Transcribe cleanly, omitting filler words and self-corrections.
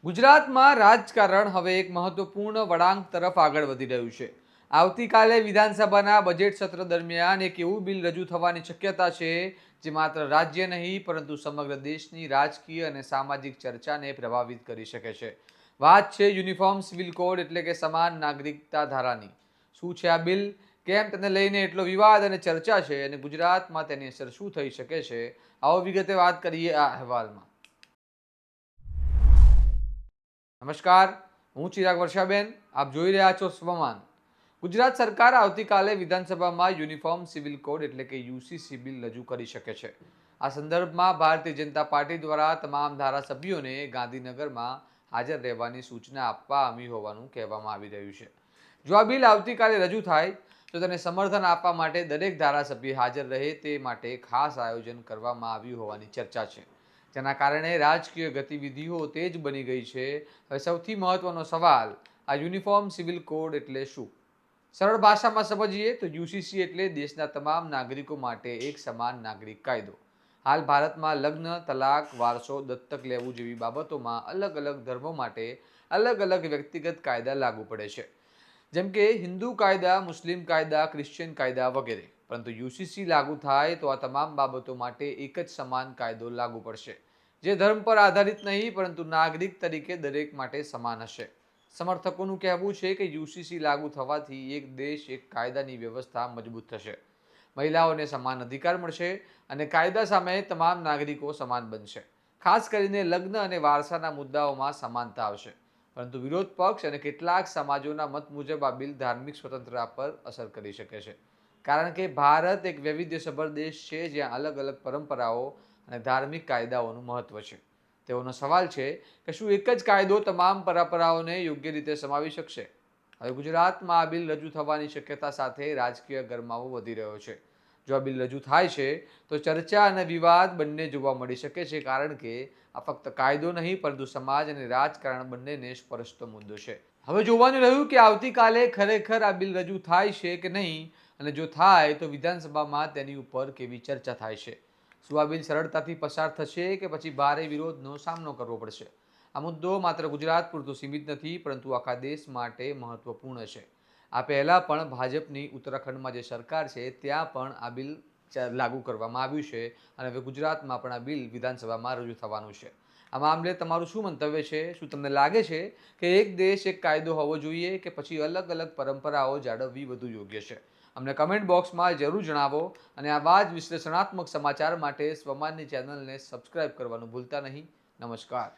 ગુજરાતમાં રાજકારણ હવે એક મહત્વપૂર્ણ વળાંક તરફ આગળ વધી રહ્યું છે. આવતીકાલે વિધાનસભાના બજેટ સત્ર દરમિયાન એક એવું બિલ રજૂ થવાની શક્યતા છે જે માત્ર રાજ્ય નહીં પરંતુ સમગ્ર દેશની રાજકીય અને સામાજિક ચર્ચાને પ્રભાવિત કરી શકે છે. વાત છે યુનિફોર્મ સિવિલ કોડ એટલે કે સમાન નાગરિકતા ધારાની. શું છે આ બિલ, કેમ તેને લઈને એટલો વિવાદ અને ચર્ચા છે અને ગુજરાતમાં તેની અસર શું થઈ શકે છે, આવો વિગતે વાત કરીએ આ અહેવાલમાં. નમસ્કાર, હું ચિરાગ વર્ષાબેન. આપ જોઈ રહ્યા છો સ્વમાન. ગુજરાત સરકાર આવતીકાલે વિધાનસભામાં યુનિફોર્મ સિવિલ કોડ એટલે કે યુસીસી બિલ રજૂ કરી શકે છે. આ સંદર્ભમાં ભારતીય જનતા પાર્ટી દ્વારા તમામ ધારાસભ્યોને ગાંધીનગરમાં હાજર રહેવાની સૂચના આપવામાં આવી હોવાનું કહેવામાં આવી રહ્યું છે. જો આ બિલ આવતીકાલે રજૂ થાય તો તેને સમર્થન આપવા માટે દરેક ધારાસભ્ય હાજર રહે તે માટે ખાસ આયોજન કરવામાં આવ્યું હોવાની ચર્ચા છે, જેના કારણે રાજકીય ગતિવિધિઓ તેજ બની ગઈ છે. હવે સૌથી મહત્વનો સવાલ, આ યુનિફોર્મ સિવિલ કોડ એટલે શું? સરળ ભાષામાં સમજીએ તો યુસીસી એટલે દેશના તમામ નાગરિકો માટે એક સમાન નાગરિક કાયદો. હાલ ભારતમાં લગ્ન, તલાક, વારસો, દત્તક લેવું જેવી બાબતોમાં અલગ અલગ ધર્મો માટે અલગ અલગ વ્યક્તિગત કાયદા લાગુ પડે છે, જેમ કે હિન્દુ કાયદા, મુસ્લિમ કાયદા, ક્રિશ્ચિયન કાયદા વગેરે. પરંતુ યુસીસી લાગુ થાય તો આ તમામ બાબતો માટે એક જ સમાન કાયદો લાગુ પડશે, જે ધર્મ પર આધારિત નહીં પરંતુ નાગરિક તરીકે દરેક માટે સમાન હશે. સમર્થકોનું કહેવું છે કે યુસીસી લાગુ થવાથી એક દેશ એક કાયદાની વ્યવસ્થા મજબૂત થશે, મહિલાઓને સમાન અધિકાર મળશે અને કાયદા સામે તમામ નાગરિકો સમાન બનશે. ખાસ કરીને લગ્ન અને વારસાના મુદ્દાઓમાં સમાનતા આવશે. પરંતુ વિરોધ પક્ષ અને કેટલાક સમાજોના મત મુજબ આ બિલ ધાર્મિક સ્વતંત્રતા પર અસર કરી શકે છે, કારણ કે ભારત એક વૈવિધ્યસભર દેશ છે જ્યાં અલગ અલગ પરંપરાઓ અને ધાર્મિક કાયદાઓનું મહત્વ છે. તેઓનો સવાલ છે કે શું એક જ કાયદો તમામ પરંપરાઓને યોગ્ય રીતે સમાવી શકશે? હવે ગુજરાતમાં આ બિલ રજૂ થવાની શક્યતા સાથે રાજકીય ગરમાવો વધી રહ્યો છે. જો આ બિલ રજૂ થાય છે તો ચર્ચા અને વિવાદ બંને જોવા મળી શકે છે, કારણ કે આ ફક્ત કાયદો નહીં પરંતુ સમાજ અને રાજકારણ બંનેને સ્પર્શતો મુદ્દો છે. હવે જોવાનું રહ્યું કે આવતીકાલે ખરેખર આ બિલ રજૂ થાય છે કે નહીં, અને જો થાય તો વિધાનસભામાં તેની ઉપર કેવી ચર્ચા થાય છે. શું આ બિલ સરળતાથી પસાર થશે કે પછી ભારે વિરોધનો સામનો કરવો પડશે? આ મુદ્દો માત્ર ગુજરાત પૂરતો સીમિત નથી પરંતુ આખા દેશ માટે મહત્વપૂર્ણ છે. આ પહેલાં પણ ભાજપની ઉત્તરાખંડમાં જે સરકાર છે ત્યાં પણ આ બિલ લાગુ કરવામાં આવ્યું છે અને હવે ગુજરાતમાં પણ આ બિલ વિધાનસભામાં રજૂ થવાનું છે. આ મામલે તમારું શું મંતવ્ય છે? શું તમને લાગે છે કે એક દેશ એક કાયદો હોવો જોઈએ કે પછી અલગ અલગ પરંપરાઓ જાળવવી વધુ યોગ્ય છે? અમને કમેન્ટ બોક્સમાં જરૂર જણાવો અને આવા જ વિશ્લેષણાત્મક સમાચાર માટે સ્વમાનની ચેનલને સબસ્ક્રાઇબ કરવાનું ભૂલતા નહીં. નમસ્કાર.